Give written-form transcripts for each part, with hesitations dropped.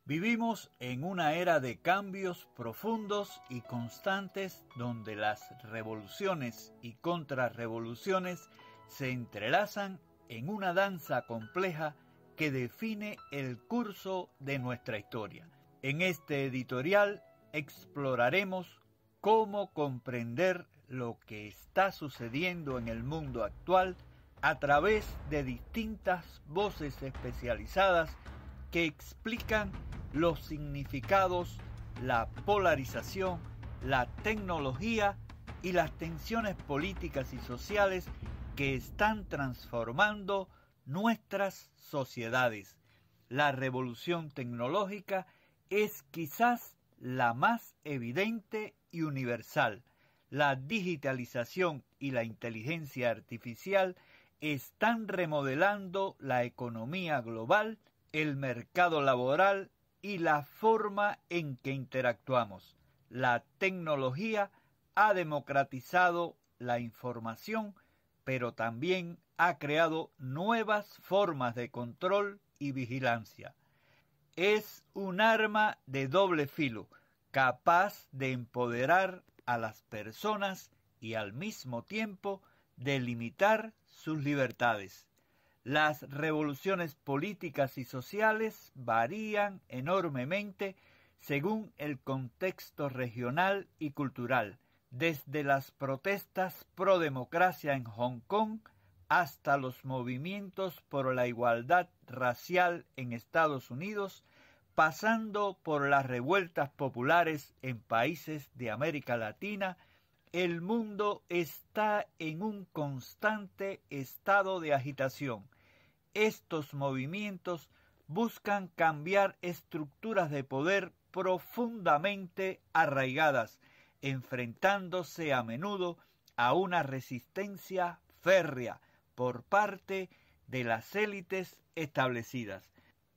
Vivimos en una era de cambios profundos y constantes donde las revoluciones y contrarrevoluciones se entrelazan en una danza compleja que define el curso de nuestra historia. En este editorial exploraremos cómo comprender lo que está sucediendo en el mundo actual a través de distintas voces especializadas que explican los significados, la polarización, la tecnología y las tensiones políticas y sociales que están transformando nuestras sociedades. La revolución tecnológica es quizás la más evidente y universal. La digitalización y la inteligencia artificial están remodelando la economía global, el mercado laboral y la forma en que interactuamos. La tecnología ha democratizado la información, pero también ha creado nuevas formas de control y vigilancia. Es un arma de doble filo, capaz de empoderar a las personas y al mismo tiempo de limitar sus libertades. Las revoluciones políticas y sociales varían enormemente según el contexto regional y cultural, desde las protestas pro democracia en Hong Kong hasta los movimientos por la igualdad racial en Estados Unidos, pasando por las revueltas populares en países de América Latina. El mundo está en un constante estado de agitación. Estos movimientos buscan cambiar estructuras de poder profundamente arraigadas, enfrentándose a menudo a una resistencia férrea por parte de las élites establecidas.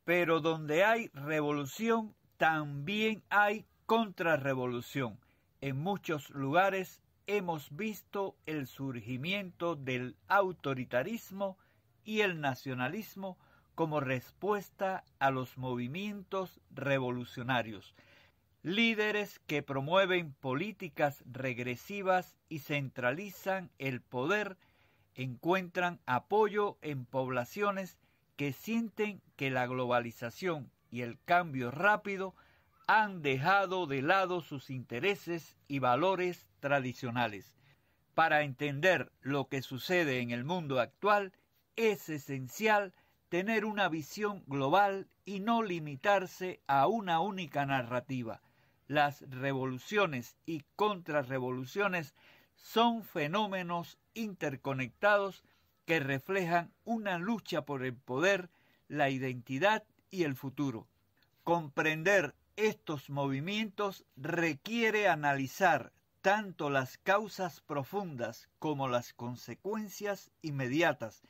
Pero donde hay revolución, también hay contrarrevolución. En muchos lugares hemos visto el surgimiento del autoritarismo y el nacionalismo como respuesta a los movimientos revolucionarios. Líderes que promueven políticas regresivas y centralizan el poder encuentran apoyo en poblaciones que sienten que la globalización y el cambio rápido han dejado de lado sus intereses y valores tradicionales. Para entender lo que sucede en el mundo actual, es esencial tener una visión global y no limitarse a una única narrativa. Las revoluciones y contrarrevoluciones son fenómenos interconectados que reflejan una lucha por el poder, la identidad y el futuro. Comprender estos movimientos requiere analizar tanto las causas profundas como las consecuencias inmediatas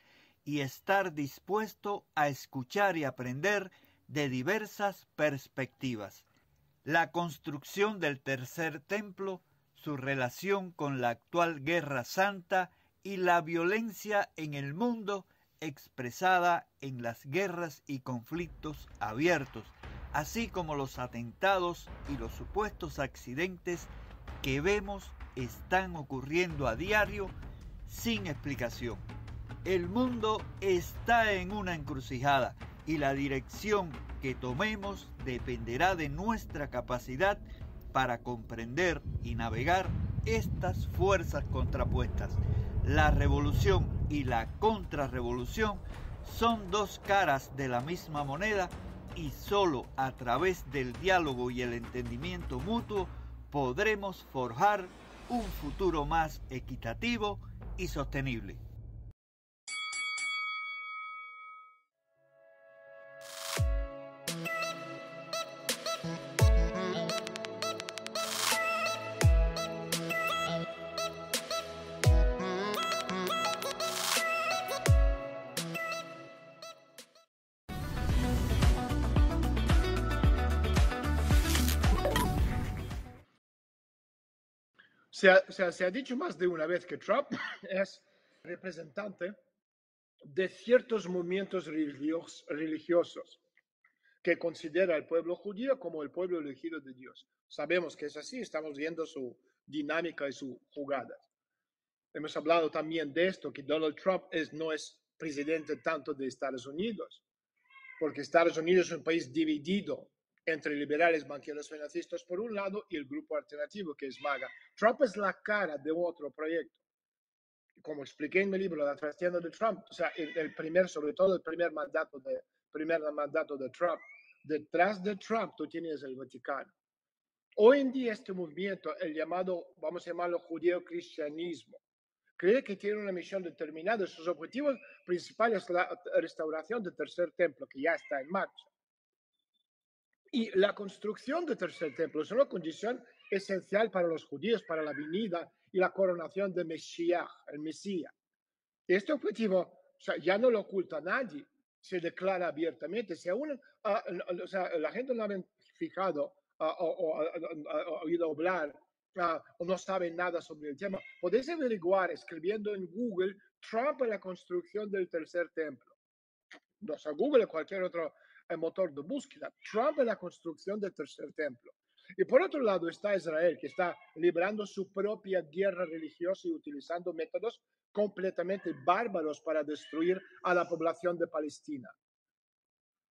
y estar dispuesto a escuchar y aprender de diversas perspectivas. La construcción del Tercer Templo, su relación con la actual Guerra Santa y la violencia en el mundo expresada en las guerras y conflictos abiertos, así como los atentados y los supuestos accidentes que vemos están ocurriendo a diario sin explicación. El mundo está en una encrucijada y la dirección que tomemos dependerá de nuestra capacidad para comprender y navegar estas fuerzas contrapuestas. La revolución y la contrarrevolución son dos caras de la misma moneda y solo a través del diálogo y el entendimiento mutuo podremos forjar un futuro más equitativo y sostenible. Se ha dicho más de una vez que Trump es representante de ciertos movimientos religiosos, que considera al pueblo judío como el pueblo elegido de Dios. Sabemos que es así, estamos viendo su dinámica y sus jugadas. Hemos hablado también de esto, que Donald Trump no es presidente tanto de Estados Unidos, porque Estados Unidos es un país dividido entre liberales, banqueros, financistas por un lado y el grupo alternativo que es MAGA. Trump es la cara de otro proyecto. Como expliqué en mi libro, La trastienda de Trump, o sea, sobre todo el primer mandato de Trump, detrás de Trump tú tienes el Vaticano. Hoy en día este movimiento, el llamado, vamos a llamarlo judeo-cristianismo, cree que tiene una misión determinada. Sus objetivos principales son la restauración del tercer templo, que ya está en marcha. Y la construcción del tercer templo es una condición esencial para los judíos, para la venida y la coronación de Mesías, el Mesías. Este objetivo, o sea, ya no lo oculta nadie, se declara abiertamente. Si aún o sea, la gente no ha fijado o oído hablar o no sabe nada sobre el tema, podéis averiguar escribiendo en Google Trump en la construcción del tercer templo. O sea, Google o cualquier otro motor de búsqueda. Trump en la construcción del tercer templo. Y por otro lado está Israel, que está librando su propia guerra religiosa y utilizando métodos completamente bárbaros para destruir a la población de Palestina.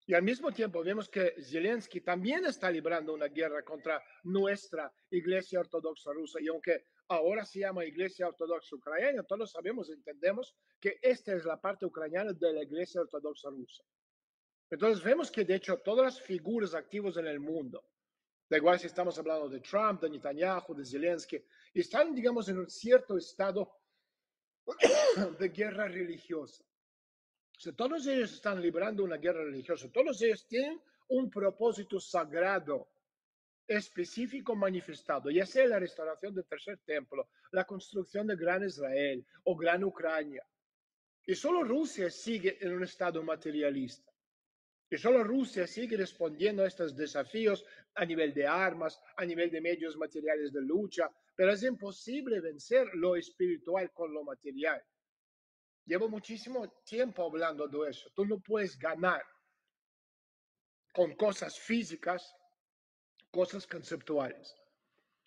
Y al mismo tiempo vemos que Zelensky también está librando una guerra contra nuestra Iglesia Ortodoxa rusa. Y aunque ahora se llama Iglesia Ortodoxa Ucraniana, todos sabemos, entendemos que esta es la parte ucraniana de la Iglesia Ortodoxa rusa. Entonces vemos que de hecho todas las figuras activas en el mundo, da igual si estamos hablando de Trump, de Netanyahu, de Zelensky, están, digamos, en un cierto estado de guerra religiosa. O sea, todos ellos están librando una guerra religiosa, todos ellos tienen un propósito sagrado, específico manifestado, ya sea la restauración del tercer templo, la construcción de Gran Israel o Gran Ucrania. Y solo Rusia sigue en un estado materialista. Y solo Rusia sigue respondiendo a estos desafíos a nivel de armas, a nivel de medios materiales de lucha, pero es imposible vencer lo espiritual con lo material. Llevo muchísimo tiempo hablando de eso. Tú no puedes ganar con cosas físicas, cosas conceptuales.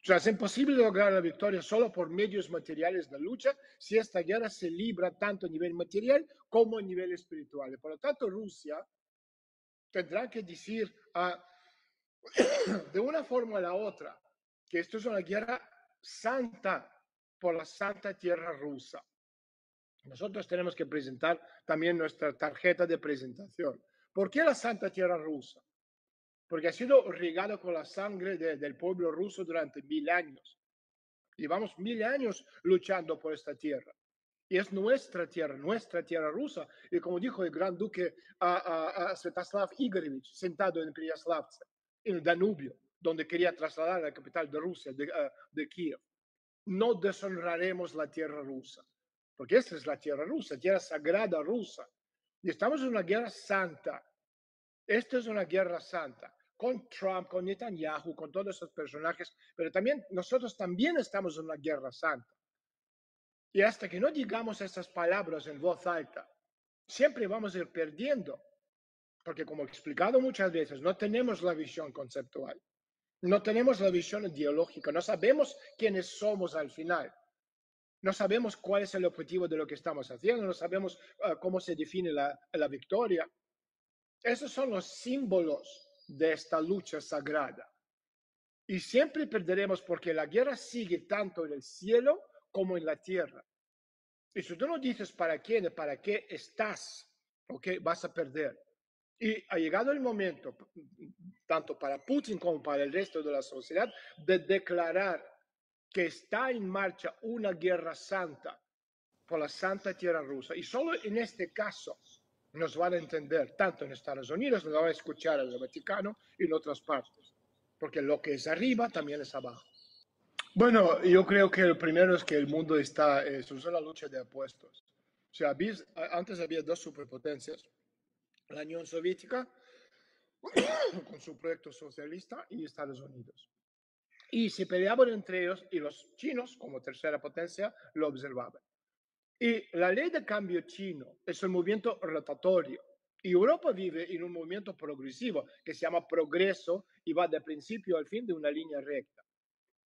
O sea, es imposible lograr la victoria solo por medios materiales de lucha si esta guerra se libra tanto a nivel material como a nivel espiritual. Por lo tanto, Rusia tendrá que decir de una forma o la otra que esto es una guerra santa por la santa tierra rusa. Nosotros tenemos que presentar también nuestra tarjeta de presentación. ¿Por qué la santa tierra rusa? Porque ha sido regada con la sangre del pueblo ruso durante 1000 años. Llevamos 1000 años luchando por esta tierra. Y es nuestra tierra rusa. Y como dijo el gran duque Svetoslav Igorevich, sentado en Pereiaslavce, en el Danubio, donde quería trasladar la capital de Rusia, de Kiev, no deshonraremos la tierra rusa. Porque esta es la tierra rusa, tierra sagrada rusa. Y estamos en una guerra santa. Esta es una guerra santa. Con Trump, con Netanyahu, con todos esos personajes. Pero también nosotros también estamos en una guerra santa. Y hasta que no digamos esas palabras en voz alta, siempre vamos a ir perdiendo. Porque como he explicado muchas veces, no tenemos la visión conceptual. No tenemos la visión ideológica. No sabemos quiénes somos al final. No sabemos cuál es el objetivo de lo que estamos haciendo, no sabemos cómo se define la victoria. Esos son los símbolos de esta lucha sagrada. Y siempre perderemos porque la guerra sigue tanto en el cielo como en la tierra. Y si tú no dices para quién, para qué estás, ¿okay? Vas a perder. Y ha llegado el momento, tanto para Putin como para el resto de la sociedad, de declarar que está en marcha una guerra santa por la santa tierra rusa. Y solo en este caso nos van a entender, tanto en Estados Unidos, nos van a escuchar en el Vaticano y en otras partes. Porque lo que es arriba también es abajo. Bueno, yo creo que el primero es que el mundo está, es una lucha de opuestos. O sea, antes había dos superpotencias, la Unión Soviética con su proyecto socialista y Estados Unidos. Y se peleaban entre ellos y los chinos, como tercera potencia, lo observaban. Y la ley de cambio chino es un movimiento rotatorio. Y Europa vive en un movimiento progresivo que se llama progreso y va de principio al fin de una línea recta.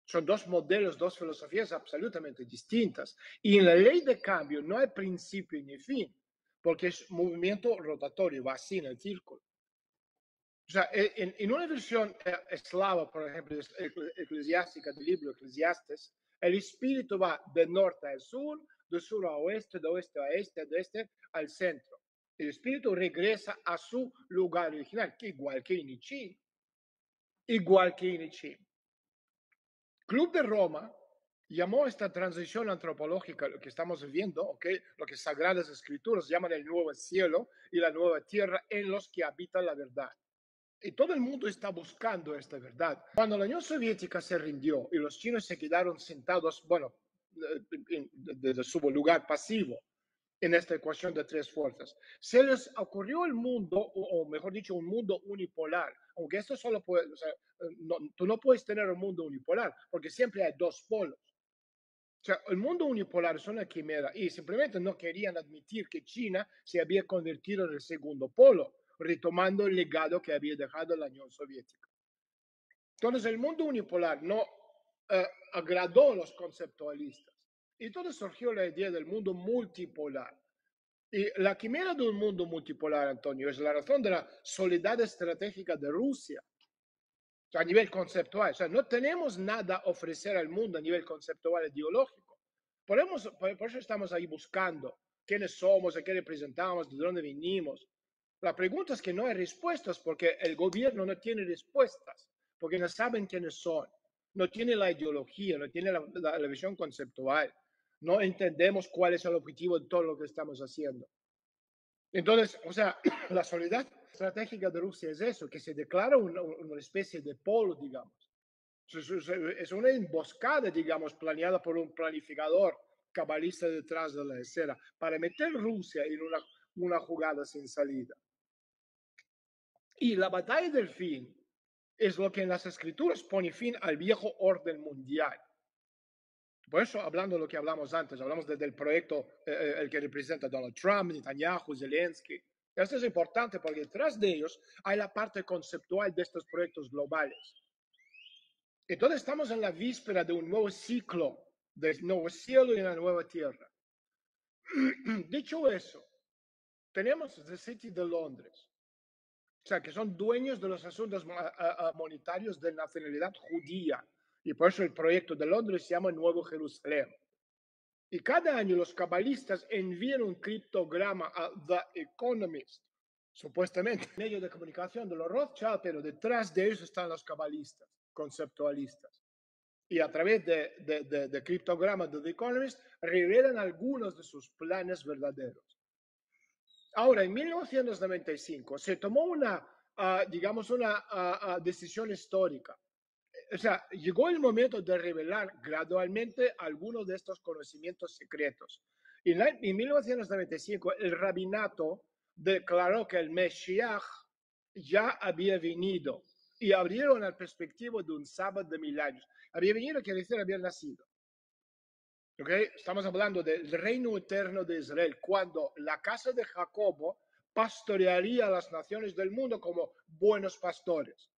Son dos modelos, dos filosofías absolutamente distintas. Y en la ley de cambio no hay principio ni fin, porque es movimiento rotatorio, va así en el círculo. O sea, en una versión eslava, por ejemplo, eclesiástica del libro Eclesiastes, el espíritu va de norte al sur, de sur a oeste, de oeste a este, de este al centro. El espíritu regresa a su lugar original, igual que en I Ching. Igual que en I Ching. Club de Roma llamó esta transición antropológica, lo que estamos viviendo, ¿okay? Lo que Sagradas Escrituras llaman el nuevo cielo y la nueva tierra en los que habita la verdad. Y todo el mundo está buscando esta verdad. Cuando la Unión Soviética se rindió y los chinos se quedaron sentados, bueno, desde su lugar pasivo en esta ecuación de tres fuerzas, se les ocurrió el mundo, o mejor dicho, un mundo unipolar. Aunque esto solo puede, o sea, tú no puedes tener un mundo unipolar, porque siempre hay dos polos. O sea, el mundo unipolar es una quimera y simplemente no querían admitir que China se había convertido en el segundo polo, retomando el legado que había dejado la Unión Soviética. Entonces, el mundo unipolar no agradó a los conceptualistas. Y entonces surgió la idea del mundo multipolar. Y la quimera de un mundo multipolar, Antonio, es la razón de la soledad estratégica de Rusia. O sea, a nivel conceptual. O sea, no tenemos nada a ofrecer al mundo a nivel conceptual ideológico. Por eso estamos ahí buscando quiénes somos, a qué representamos, de dónde venimos. La pregunta es que no hay respuestas porque el gobierno no tiene respuestas, porque no saben quiénes son, no tiene la ideología, no tiene la visión conceptual, no entendemos cuál es el objetivo de todo lo que estamos haciendo. Entonces, o sea, la soledad estratégica de Rusia es eso, que se declara una especie de polo, digamos. Es una emboscada, digamos, planeada por un planificador cabalista detrás de la escena para meter Rusia en una jugada sin salida. Y la batalla del fin es lo que en las escrituras pone fin al viejo orden mundial. Por eso, hablando de lo que hablamos antes, hablamos del proyecto el que representa Donald Trump, Netanyahu, Zelensky. Esto es importante porque detrás de ellos hay la parte conceptual de estos proyectos globales. Entonces estamos en la víspera de un nuevo ciclo, del nuevo cielo y una nueva tierra. Dicho eso, tenemos The City de Londres, o sea, que son dueños de los asuntos monetarios de nacionalidad judía. Y por eso el proyecto de Londres se llama Nuevo Jerusalén. Y cada año los cabalistas envían un criptograma a The Economist, supuestamente medio de comunicación de los Rothschild, pero detrás de ellos están los cabalistas, conceptualistas. Y a través de criptogramas de The Economist revelan algunos de sus planes verdaderos. Ahora, en 1995 se tomó una, digamos, una decisión histórica. O sea, llegó el momento de revelar gradualmente algunos de estos conocimientos secretos. En 1995, el rabinato declaró que el Mesías ya había venido y abrieron la perspectiva de un sábado de 1000 años. Había venido quiere decir había nacido. ¿Okay? Estamos hablando del reino eterno de Israel, cuando la casa de Jacobo pastorearía a las naciones del mundo como buenos pastores.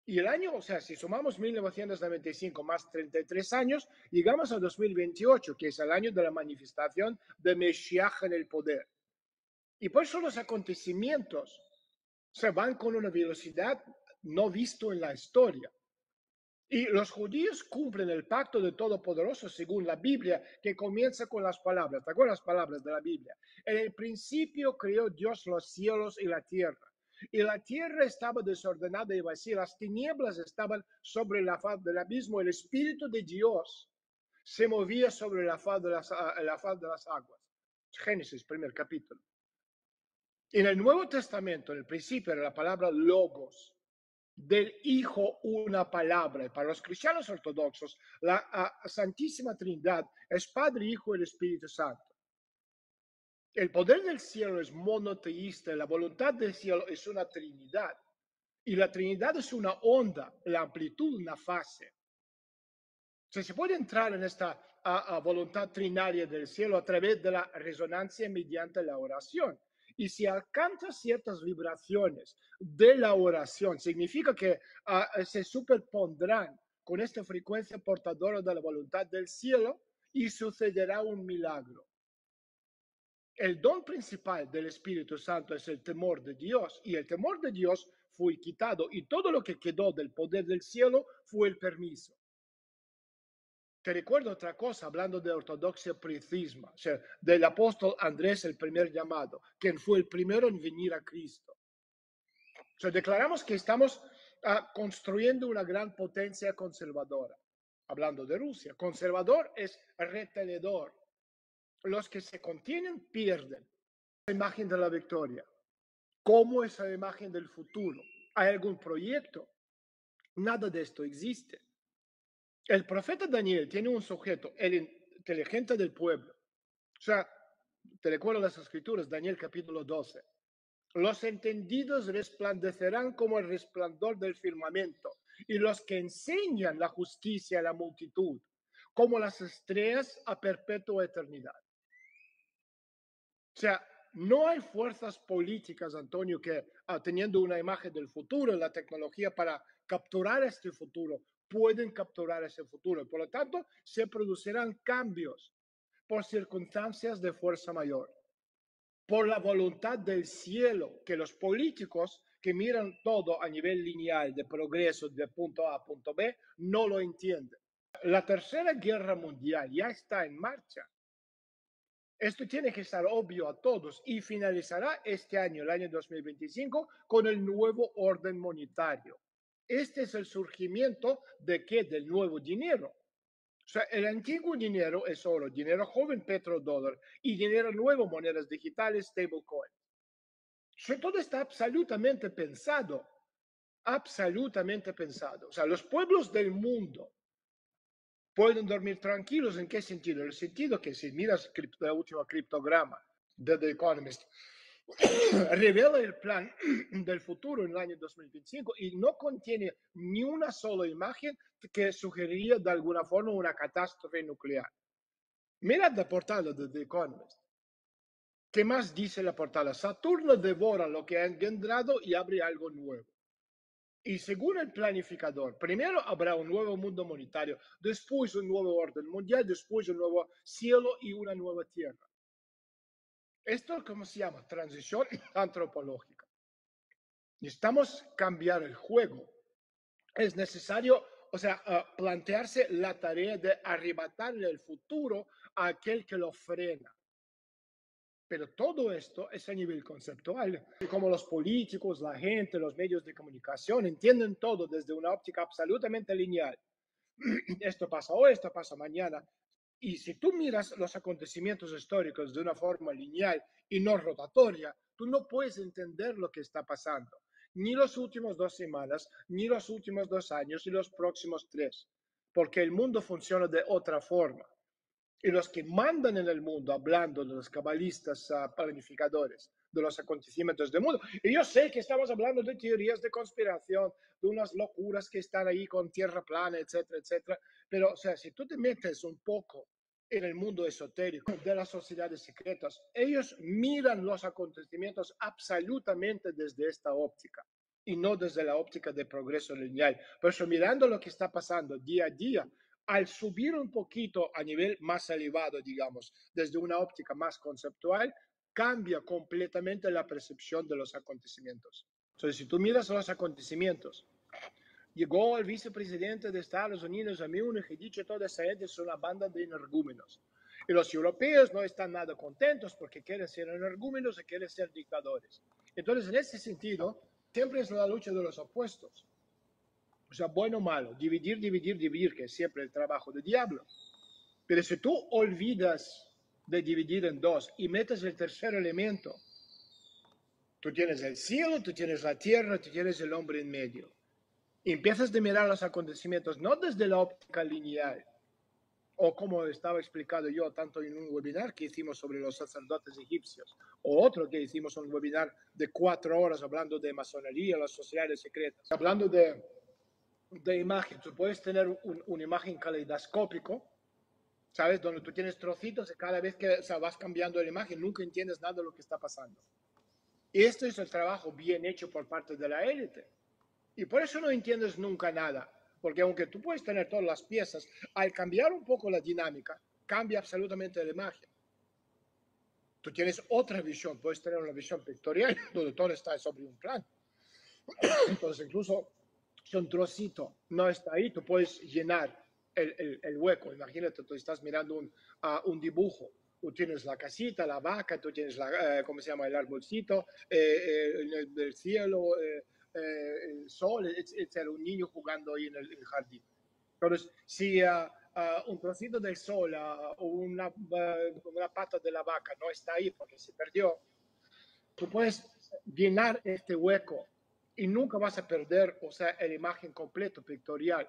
Y el año, o sea, si sumamos 1995 más 33 años, llegamos a 2028, que es el año de la manifestación de Mesías en el poder. Y por eso los acontecimientos se van con una velocidad no visto en la historia. Y los judíos cumplen el pacto de Todopoderoso según la Biblia, que comienza con las palabras. ¿Te acuerdas las palabras de la Biblia? En el principio creó Dios los cielos y la tierra. Y la tierra estaba desordenada y vacía, las tinieblas estaban sobre la faz del abismo, el Espíritu de Dios se movía sobre la faz de las aguas. Génesis, primer capítulo. En el Nuevo Testamento, en el principio era la palabra logos, del Hijo una palabra. Y para los cristianos ortodoxos, la Santísima Trinidad es Padre, Hijo y el Espíritu Santo. El poder del cielo es monoteísta, la voluntad del cielo es una Trinidad. Y la Trinidad es una onda, la amplitud, una fase. O sea, se puede entrar en esta voluntad trinaria del cielo a través de la resonancia mediante la oración. Y si alcanza ciertas vibraciones de la oración, significa que se superpondrán con esta frecuencia portadora de la voluntad del cielo y sucederá un milagro. El don principal del Espíritu Santo es el temor de Dios, y el temor de Dios fue quitado, y todo lo que quedó del poder del cielo fue el permiso. Te recuerdo otra cosa, hablando de ortodoxia pricisma, o sea, del apóstol Andrés, el primer llamado, quien fue el primero en venir a Cristo. O sea, declaramos que estamos construyendo una gran potencia conservadora. Hablando de Rusia, conservador es retenedor. Los que se contienen pierden. La imagen de la victoria. ¿Cómo es la imagen del futuro? ¿Hay algún proyecto? Nada de esto existe. El profeta Daniel tiene un sujeto, el inteligente del pueblo. O sea, te recuerdo las escrituras, Daniel capítulo 12. Los entendidos resplandecerán como el resplandor del firmamento, y los que enseñan la justicia a la multitud, como las estrellas a perpetua eternidad. O sea, no hay fuerzas políticas, Antonio, que teniendo una imagen del futuro, la tecnología para capturar este futuro, pueden capturar ese futuro. Por lo tanto, se producirán cambios por circunstancias de fuerza mayor, por la voluntad del cielo, que los políticos que miran todo a nivel lineal de progreso de punto A a punto B, no lo entienden. La Tercera Guerra Mundial ya está en marcha. Esto tiene que estar obvio a todos y finalizará este año, el año 2025, con el nuevo orden monetario. Este es el surgimiento de ¿qué? Del nuevo dinero. O sea, el antiguo dinero es oro, dinero joven, petrodólar, y dinero nuevo, monedas digitales, stablecoin. O sea, todo está absolutamente pensado, absolutamente pensado. O sea, los pueblos del mundo pueden dormir tranquilos. ¿En qué sentido? En el sentido que si miras la última criptograma de The Economist, revela el plan del futuro en el año 2025 y no contiene ni una sola imagen que sugeriría de alguna forma una catástrofe nuclear. Mirad la portada de The Economist. ¿Qué más dice la portada? Saturno devora lo que ha engendrado y abre algo nuevo. Y según el planificador, primero habrá un nuevo mundo monetario, después un nuevo orden mundial, después un nuevo cielo y una nueva tierra. Esto, ¿cómo se llama? Transición antropológica. Necesitamos cambiar el juego. Es necesario, o sea, plantearse la tarea de arrebatarle el futuro a aquel que lo frena. Pero todo esto es a nivel conceptual. Y como los políticos, la gente, los medios de comunicación entienden todo desde una óptica absolutamente lineal. Esto pasa hoy, esto pasa mañana. Y si tú miras los acontecimientos históricos de una forma lineal y no rotatoria, tú no puedes entender lo que está pasando. Ni los últimos 2 semanas, ni los últimos 2 años, ni los próximos 3. Porque el mundo funciona de otra forma. Y los que mandan en el mundo, hablando de los cabalistas planificadores de los acontecimientos del mundo. Y yo sé que estamos hablando de teorías de conspiración, de unas locuras que están ahí con tierra plana, etcétera, etcétera. Pero, o sea, si tú te metes un poco en el mundo esotérico de las sociedades secretas, ellos miran los acontecimientos absolutamente desde esta óptica y no desde la óptica de progreso lineal. Por eso, mirando lo que está pasando día a día, al subir un poquito a nivel más elevado, digamos, desde una óptica más conceptual, cambia completamente la percepción de los acontecimientos. Entonces, si tú miras los acontecimientos, llegó el vicepresidente de Estados Unidos a Múnich y dicho toda esa gente es una banda de energúmenos. Y los europeos no están nada contentos porque quieren ser energúmenos y quieren ser dictadores. Entonces, en ese sentido, siempre es la lucha de los opuestos. O sea, bueno o malo, dividir, dividir, dividir, que es siempre el trabajo del diablo. Pero si tú olvidas de dividir en dos y metes el tercer elemento, tú tienes el cielo, tú tienes la tierra, tú tienes el hombre en medio. Y empiezas a mirar los acontecimientos no desde la óptica lineal, o como estaba explicado yo tanto en un webinar que hicimos sobre los sacerdotes egipcios, o otro que hicimos un webinar de 4 horas hablando de masonería, las sociedades secretas, hablando de imagen. Tú puedes tener una imagen caleidoscópico, ¿sabes? Donde tú tienes trocitos y cada vez que vas cambiando la imagen nunca entiendes nada de lo que está pasando. Esto es el trabajo bien hecho por parte de la élite. Y por eso no entiendes nunca nada. Porque aunque tú puedes tener todas las piezas, al cambiar un poco la dinámica, cambia absolutamente la imagen. Tú tienes otra visión, puedes tener una visión pictorial donde todo está sobre un plan. Entonces, incluso si un trocito no está ahí, tú puedes llenar el hueco. Imagínate, tú estás mirando un dibujo. Tú tienes la casita, la vaca, tú tienes ¿cómo se llama? El arbolcito, el cielo, el sol, etc. Un niño jugando ahí en el jardín. Entonces, si un trocito del sol o una pata de la vaca no está ahí porque se perdió, tú puedes llenar este hueco y nunca vas a perder, o sea, la imagen completa, pictorial.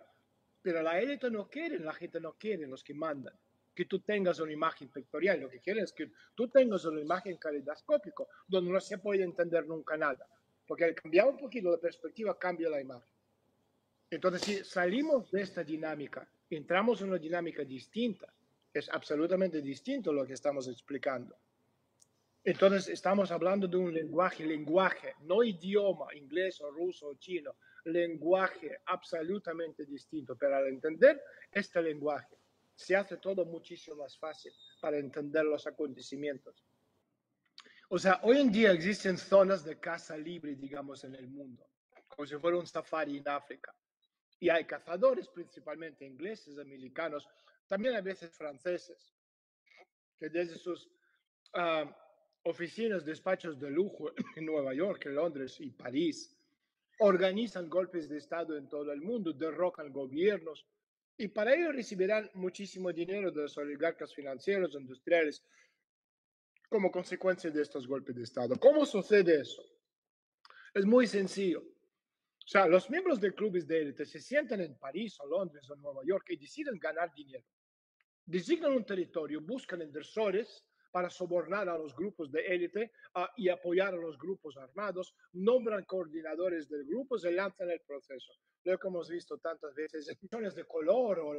Pero la élite no quiere, la gente no quiere, los que mandan, que tú tengas una imagen pictorial. Lo que quieren es que tú tengas una imagen caleidoscópica, donde no se puede entender nunca nada. Porque al cambiar un poquito la perspectiva, cambia la imagen. Entonces, si salimos de esta dinámica, entramos en una dinámica distinta, es absolutamente distinto lo que estamos explicando. Entonces, estamos hablando de un lenguaje, no idioma, inglés o ruso o chino, lenguaje absolutamente distinto. Pero al entender este lenguaje, se hace todo muchísimo más fácil para entender los acontecimientos. O sea, hoy en día existen zonas de caza libre, digamos, en el mundo, como si fuera un safari en África. Y hay cazadores, principalmente ingleses, americanos, también a veces franceses, que desde sus oficinas, despachos de lujo en Nueva York, en Londres y París, organizan golpes de Estado en todo el mundo, derrocan gobiernos y para ello recibirán muchísimo dinero de los oligarcas financieros, industriales, como consecuencia de estos golpes de Estado. ¿Cómo sucede eso? Es muy sencillo. O sea, los miembros de clubes de élite se sientan en París o Londres o Nueva York y deciden ganar dinero. Designan un territorio, buscan inversores para sobornar a los grupos de élite y apoyar a los grupos armados, nombran coordinadores del grupo, se lanzan el proceso. Lo que hemos visto tantas veces en misiones de color o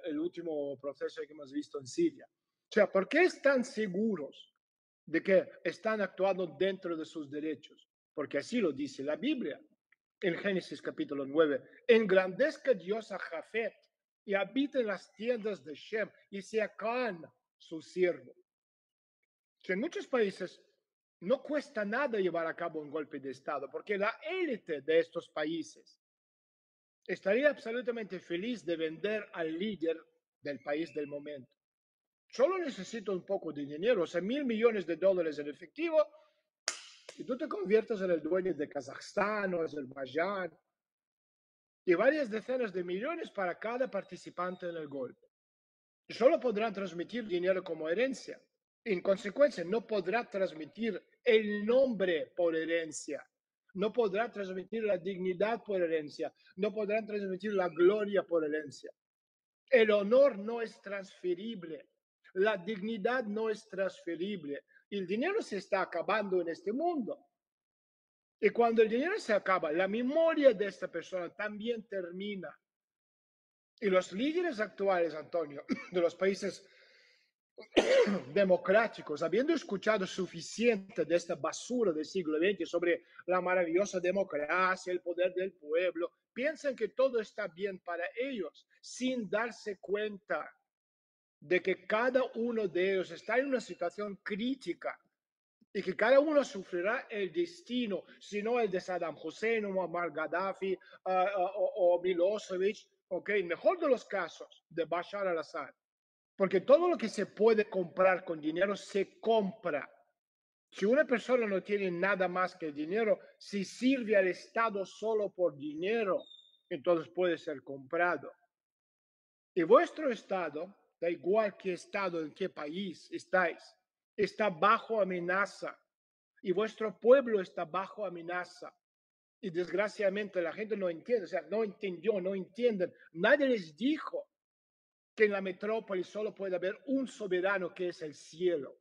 el último proceso que hemos visto en Siria. O sea, ¿por qué están seguros de que están actuando dentro de sus derechos? Porque así lo dice la Biblia. En Génesis capítulo 9, engrandezca Dios a Jafet y habita en las tiendas de Shem y sea Can su siervo. Que en muchos países no cuesta nada llevar a cabo un golpe de Estado, porque la élite de estos países estaría absolutamente feliz de vender al líder del país del momento. Solo necesito un poco de dinero, o sea, $1,000 millones en efectivo, y tú te conviertes en el dueño de Kazajstán o Azerbaiyán, y varias decenas de millones para cada participante en el golpe. Y solo podrán transmitir dinero como herencia. En consecuencia, no podrá transmitir el nombre por herencia. No podrá transmitir la dignidad por herencia. No podrán transmitir la gloria por herencia. El honor no es transferible. La dignidad no es transferible. El dinero se está acabando en este mundo. Y cuando el dinero se acaba, la memoria de esta persona también termina. Y los líderes actuales, Antonio, de los países democráticos, habiendo escuchado suficiente de esta basura del siglo XX sobre la maravillosa democracia, el poder del pueblo, piensan que todo está bien para ellos, sin darse cuenta de que cada uno de ellos está en una situación crítica y que cada uno sufrirá el destino, si no el de Saddam Hussein o Muammar Gaddafi o Milosevic, en mejor de los casos, de Bashar al-Assad. Porque todo lo que se puede comprar con dinero se compra. Si una persona no tiene nada más que dinero, si sirve al Estado solo por dinero, entonces puede ser comprado. Y vuestro Estado, da igual qué Estado, en qué país estáis, está bajo amenaza. Y vuestro pueblo está bajo amenaza. Y desgraciadamente la gente no entiende, o sea, no entendió, no entienden. Nadie les dijo que en la metrópoli solo puede haber un soberano que es el cielo.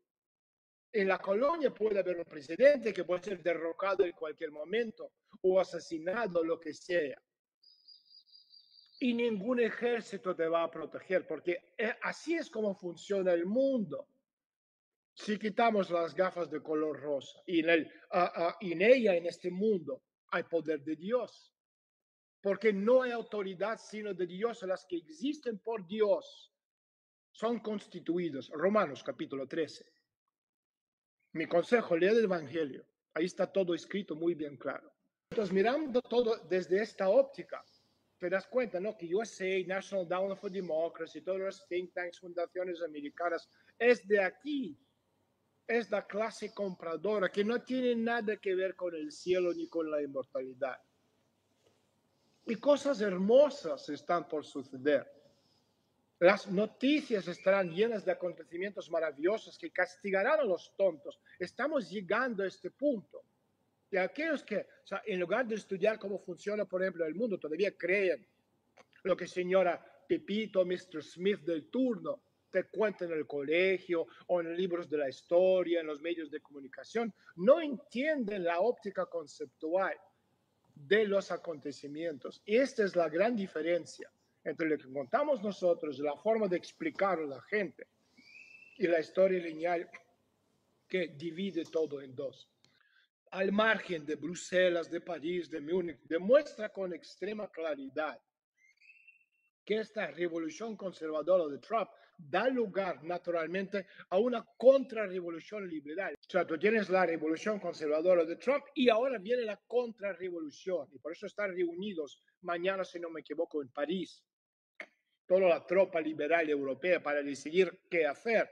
En la colonia puede haber un presidente que puede ser derrocado en cualquier momento o asesinado, lo que sea. Y ningún ejército te va a proteger, porque así es como funciona el mundo. O Si quitamos las gafas de color rosa y en ella, en este mundo, hay poder de Dios, porque no hay autoridad sino de Dios. Las que existen por Dios son constituidos. Romanos capítulo 13. Mi consejo, lee el Evangelio. Ahí está todo escrito muy bien claro. Entonces, mirando todo desde esta óptica, te das cuenta, ¿no? Que USA, National Endowment for Democracy, todos los think tanks, fundaciones americanas, es de aquí, es la clase compradora que no tiene nada que ver con el cielo ni con la inmortalidad. Y cosas hermosas están por suceder. Las noticias estarán llenas de acontecimientos maravillosos que castigarán a los tontos. Estamos llegando a este punto. Y aquellos que, o sea, en lugar de estudiar cómo funciona, por ejemplo, el mundo, todavía creen lo que señora Pepito, Mr. Smith del turno, te cuenta en el colegio o en libros de la historia, en los medios de comunicación, no entienden la óptica conceptual de los acontecimientos. Y esta es la gran diferencia entre lo que contamos nosotros, la forma de explicar a la gente, y la historia lineal que divide todo en dos. Al margen de Bruselas, de París, de Múnich, demuestra con extrema claridad que esta revolución conservadora de Trump da lugar naturalmente a una contrarrevolución liberal. O sea, tú tienes la revolución conservadora de Trump y ahora viene la contrarrevolución. Y por eso están reunidos mañana, si no me equivoco, en París, toda la tropa liberal europea para decidir qué hacer.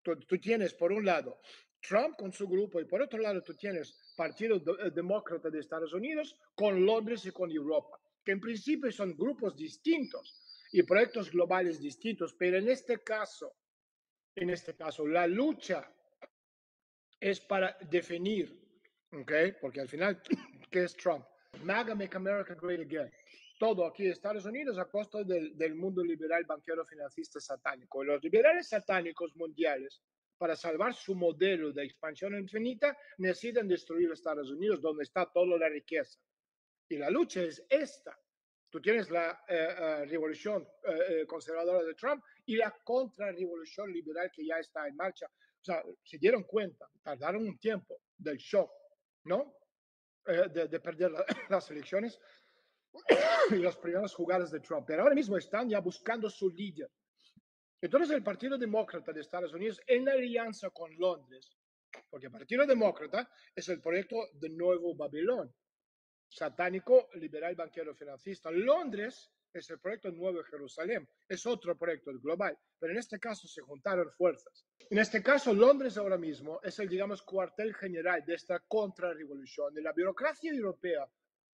Tú tienes, por un lado, Trump con su grupo y por otro lado tú tienes Partido Demócrata de Estados Unidos con Londres y con Europa, que en principio son grupos distintos y proyectos globales distintos, pero en este caso, la lucha es para definir, ¿ok? Porque al final, ¿qué es Trump? MAGA, Make America Great Again. Todo aquí en Estados Unidos a costa del mundo liberal, banquero, financista, satánico. Los liberales satánicos mundiales, para salvar su modelo de expansión infinita, necesitan destruir Estados Unidos, donde está toda la riqueza. Y la lucha es esta. Tú tienes la revolución conservadora de Trump y la contrarrevolución liberal que ya está en marcha. O sea, se dieron cuenta, tardaron un tiempo del shock, ¿no? De perder las elecciones y las primeras jugadas de Trump. Pero ahora mismo están ya buscando su líder. Entonces el Partido Demócrata de Estados Unidos, en alianza con Londres, porque el Partido Demócrata es el proyecto de Nuevo Babilón, satánico, liberal, banquero, financista. Londres es el proyecto Nuevo Jerusalén, es otro proyecto global, pero en este caso se juntaron fuerzas. En este caso, Londres ahora mismo es el, digamos, cuartel general de esta contrarrevolución de la burocracia europea,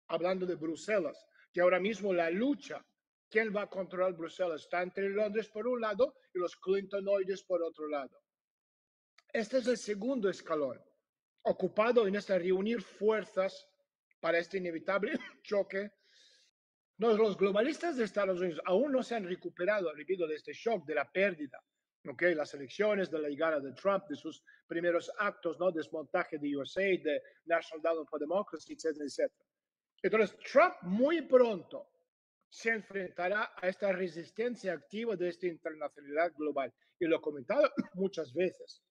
hablando de Bruselas, que ahora mismo la lucha, ¿quién va a controlar Bruselas? Está entre Londres por un lado y los Clintonoides por otro lado. Este es el segundo escalón, ocupado en esta reunir fuerzas para este inevitable choque. No, los globalistas de Estados Unidos aún no se han recuperado, repito, de este shock, de la pérdida, ¿okay? Las elecciones, de la llegada de Trump, de sus primeros actos, ¿no? Desmontaje de USA, de National Endowment for Democracy, etcétera, etcétera. Entonces, Trump muy pronto se enfrentará a esta resistencia activa de esta internacionalidad global. Y lo he comentado muchas veces,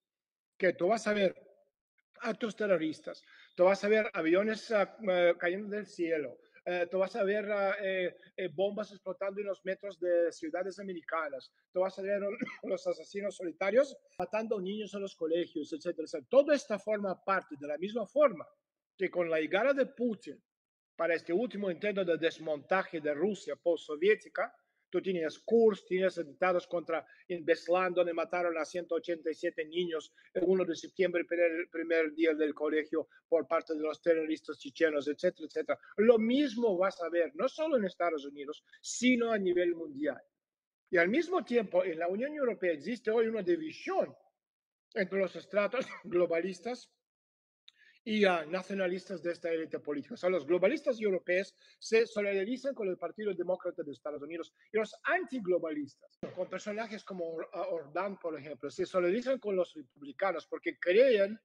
que tú vas a ver actos terroristas, tú vas a ver aviones cayendo del cielo, tú vas a ver bombas explotando en los metros de ciudades americanas, tú vas a ver los asesinos solitarios matando niños en los colegios, etcétera, etcétera. Todo esto forma parte de la misma forma que con la llegada de Putin para este último intento de desmontaje de Rusia postsoviética, tú tienes Kursk, tienes atentados contra en Beslan, donde mataron a 187 niños el 1 de septiembre, el primer día del colegio, por parte de los terroristas chechenos, etcétera, etcétera. Lo mismo vas a ver, no solo en Estados Unidos, sino a nivel mundial. Y al mismo tiempo, en la Unión Europea existe hoy una división entre los estratos globalistas y nacionalistas de esta élite política. O sea, los globalistas europeos se solidarizan con el Partido Demócrata de Estados Unidos y los antiglobalistas, con personajes como Ordán, por ejemplo, se solidarizan con los republicanos porque creen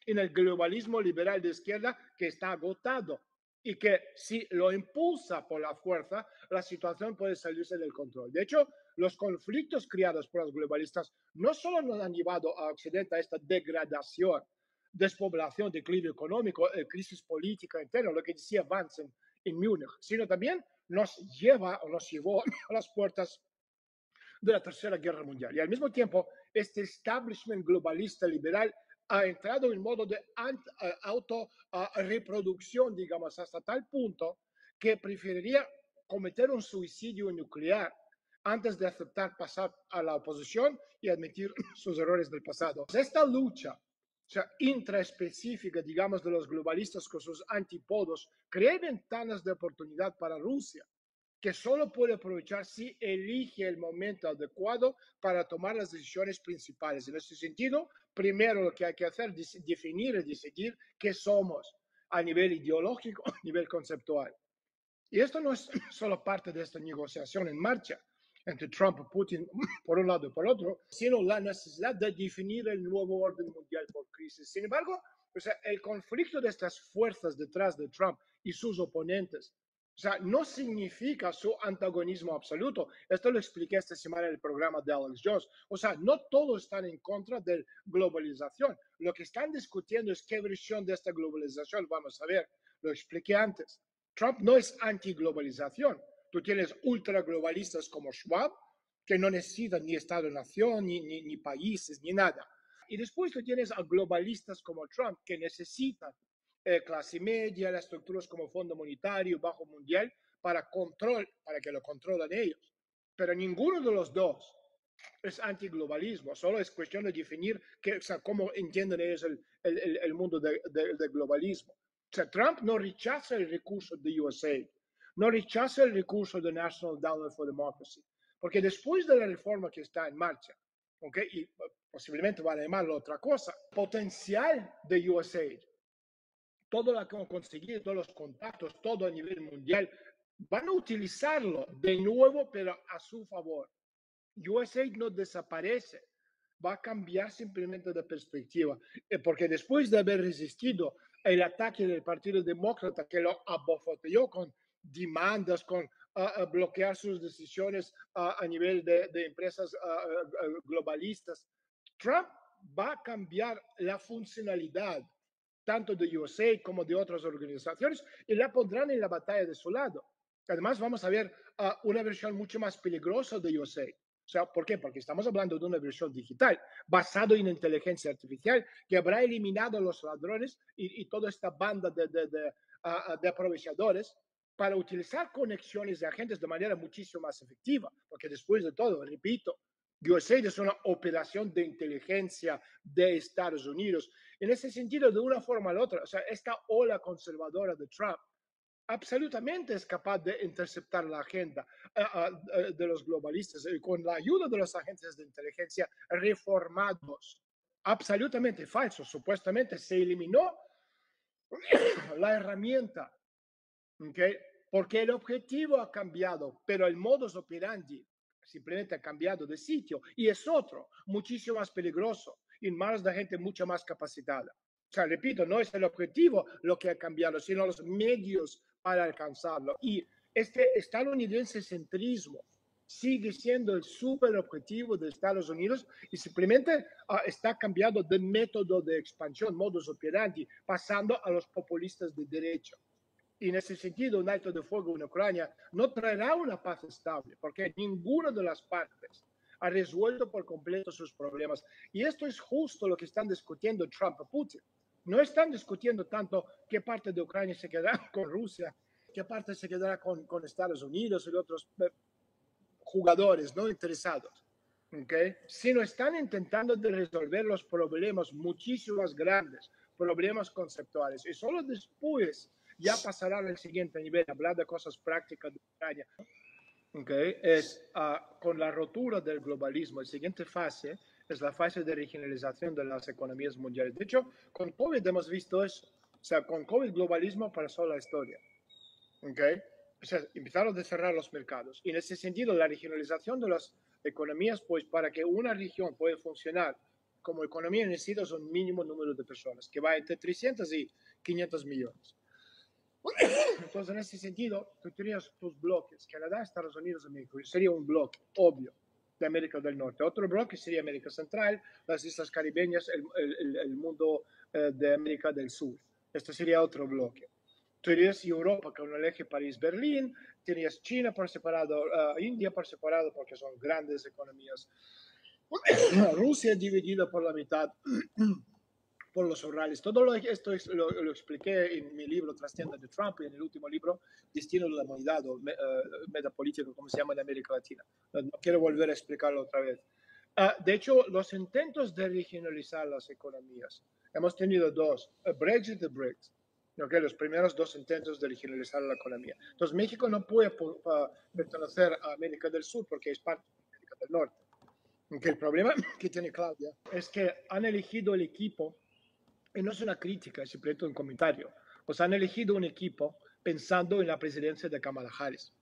en el globalismo liberal de izquierda que está agotado. y que si lo impulsa por la fuerza, la situación puede salirse del control. De hecho, los conflictos creados por los globalistas no solo nos han llevado a Occidente a esta degradación, despoblación, declive económico, crisis política interna, lo que decía Vance en Múnich, sino también nos llevó a las puertas de la Tercera Guerra Mundial. Y al mismo tiempo, este establishment globalista liberal ha entrado en modo de autorreproducción, digamos, hasta tal punto que preferiría cometer un suicidio nuclear antes de aceptar pasar a la oposición y admitir sus errores del pasado. Esta lucha, o sea, intraespecífica, digamos, de los globalistas con sus antípodos, crea ventanas de oportunidad para Rusia, que solo puede aprovechar si elige el momento adecuado para tomar las decisiones principales. En este sentido, primero lo que hay que hacer es definir y decidir qué somos a nivel ideológico, a nivel conceptual. Y esto no es solo parte de esta negociación en marcha entre Trump y Putin, por un lado y por otro, sino la necesidad de definir el nuevo orden mundial por crisis. Sin embargo, o sea, el conflicto de estas fuerzas detrás de Trump y sus oponentes, o sea, no significa su antagonismo absoluto. Esto lo expliqué esta semana en el programa de Alex Jones. O sea, no todos están en contra de la globalización. Lo que están discutiendo es qué versión de esta globalización vamos a ver. Lo expliqué antes. Trump no es anti-globalización. Tú tienes ultraglobalistas como Schwab, que no necesitan ni Estado-nación, ni países, ni nada. Y después tú tienes a globalistas como Trump, que necesitan clase media, las estructuras como Fondo Monetario, Banco Mundial, para que lo controlen ellos. Pero ninguno de los dos es antiglobalismo, solo es cuestión de definir o sea, cómo entienden ellos el mundo del globalismo. O sea, Trump no rechaza el recurso de USAID, no rechaza el recurso de National Endowment for Democracy, porque después de la reforma que está en marcha, ¿okay? Y posiblemente van a llamarlo otra cosa, potencial de USAID, todo lo que han conseguido, todos los contactos, todo a nivel mundial, van a utilizarlo de nuevo, pero a su favor. USAID no desaparece, va a cambiar simplemente de perspectiva, porque después de haber resistido el ataque del Partido Demócrata, que lo abofeteó con demandas, con bloquear sus decisiones a nivel de empresas globalistas, Trump va a cambiar la funcionalidad tanto de USAID como de otras organizaciones, y la pondrán en la batalla de su lado. Además, vamos a ver una versión mucho más peligrosa de USAID. O sea, ¿por qué? Porque estamos hablando de una versión digital basada en inteligencia artificial que habrá eliminado a los ladrones y toda esta banda de aprovechadores para utilizar conexiones de agentes de manera muchísimo más efectiva. Porque después de todo, repito, USAID es una operación de inteligencia de Estados Unidos. En ese sentido, de una forma u otra, o sea, esta ola conservadora de Trump absolutamente es capaz de interceptar la agenda de los globalistas con la ayuda de los agentes de inteligencia reformados. Absolutamente falso. Supuestamente se eliminó la herramienta, ¿okay? Porque el objetivo ha cambiado, pero el modus operandi simplemente ha cambiado de sitio y es otro, muchísimo más peligroso, en manos de gente mucho más capacitada. O sea, repito, no es el objetivo lo que ha cambiado, sino los medios para alcanzarlo. Y este estadounidense centrismo sigue siendo el super objetivo de Estados Unidos y simplemente está cambiando de método de expansión, modus operandi, pasando a los populistas de derecha. Y en ese sentido, un alto de fuego en Ucrania no traerá una paz estable, porque ninguna de las partes ha resuelto por completo sus problemas. Y esto es justo lo que están discutiendo Trump y Putin. No están discutiendo tanto qué parte de Ucrania se quedará con Rusia, qué parte se quedará con Estados Unidos y otros jugadores no interesados, ¿okay? Sino están intentando de resolver los problemas muchísimo más grandes, problemas conceptuales. Y solo después ya pasará al siguiente nivel, hablar de cosas prácticas de Ucrania. Okay. Es con la rotura del globalismo, la siguiente fase es la fase de regionalización de las economías mundiales. De hecho, con COVID hemos visto eso. O sea, con COVID globalismo pasó la historia. Okay. O sea, empezaron a cerrar los mercados. Y en ese sentido, la regionalización de las economías, pues para que una región pueda funcionar como economía necesita un mínimo número de personas, que va entre 300 y 500 millones. Entonces, en ese sentido, tú tenías tus bloques, Canadá, Estados Unidos y México. Sería un bloque, obvio, de América del Norte. Otro bloque sería América Central, las islas caribeñas, el mundo de América del Sur. Este sería otro bloque. Tenías Europa con el eje París-Berlín, tenías China por separado, India por separado, porque son grandes economías. Rusia dividida por la mitad por los horrales. Todo esto lo expliqué en mi libro Trastienda de Trump y en el último libro Destino de la Humanidad o Metapolítica, como se llama en América Latina. No quiero volver a explicarlo otra vez. De hecho, los intentos de regionalizar las economías, hemos tenido dos, Brexit y BRICS. Okay, los primeros dos intentos de regionalizar la economía. Entonces, México no puede pertenecer a América del Sur porque es parte de América del Norte. Okay, el problema que tiene Claudia es que han elegido el equipo, y no es una crítica, es simplemente un comentario, pues han elegido un equipo pensando en la presidencia de Kamala Harris.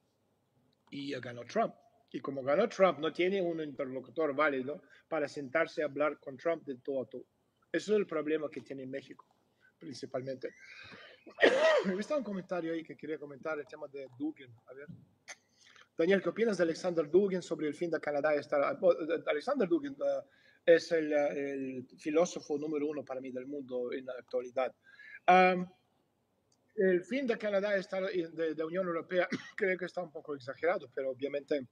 Y ganó Trump. Y como ganó Trump, no tiene un interlocutor válido para sentarse a hablar con Trump de todo a todo. Eso es el problema que tiene México, principalmente. He visto un comentario ahí que quería comentar, el tema de Dugin. A ver. Daniel, ¿qué opinas de Alexander Dugin sobre el fin de Canadá? Alexander Dugin es el filósofo número uno para mí del mundo en la actualidad. El fin de Canadá de la Unión Europea creo que está un poco exagerado, pero obviamente,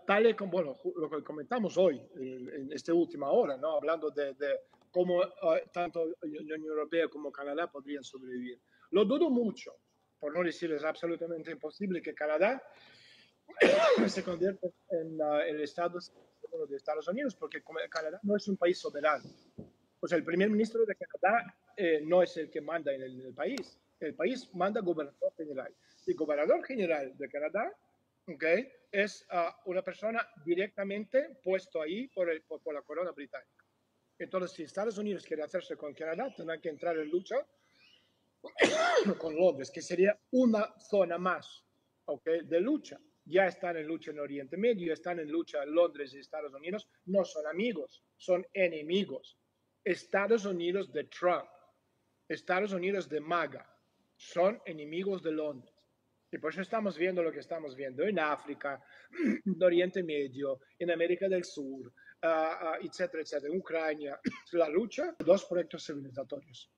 tal y como bueno, lo que comentamos hoy, en esta última hora, ¿no? Hablando de cómo tanto la Unión Europea como Canadá podrían sobrevivir. Lo dudo mucho, por no decir es absolutamente imposible que Canadá se convierte en el Estado de Estados Unidos, porque Canadá no es un país soberano. O sea, el primer ministro de Canadá no es el que manda en el país. El país manda gobernador general. El gobernador general de Canadá, ¿okay?, es una persona directamente puesto ahí por la corona británica. Entonces, si Estados Unidos quiere hacerse con Canadá, tendrán que entrar en lucha con Londres, que sería una zona más, ¿okay?, de lucha. Ya están en lucha en Oriente Medio, están en lucha en Londres y Estados Unidos. No son amigos, son enemigos. Estados Unidos de Trump, Estados Unidos de MAGA, son enemigos de Londres. Y por eso estamos viendo lo que estamos viendo en África, en Oriente Medio, en América del Sur, etcétera, etcétera, en Ucrania. La lucha, dos proyectos civilizatorios.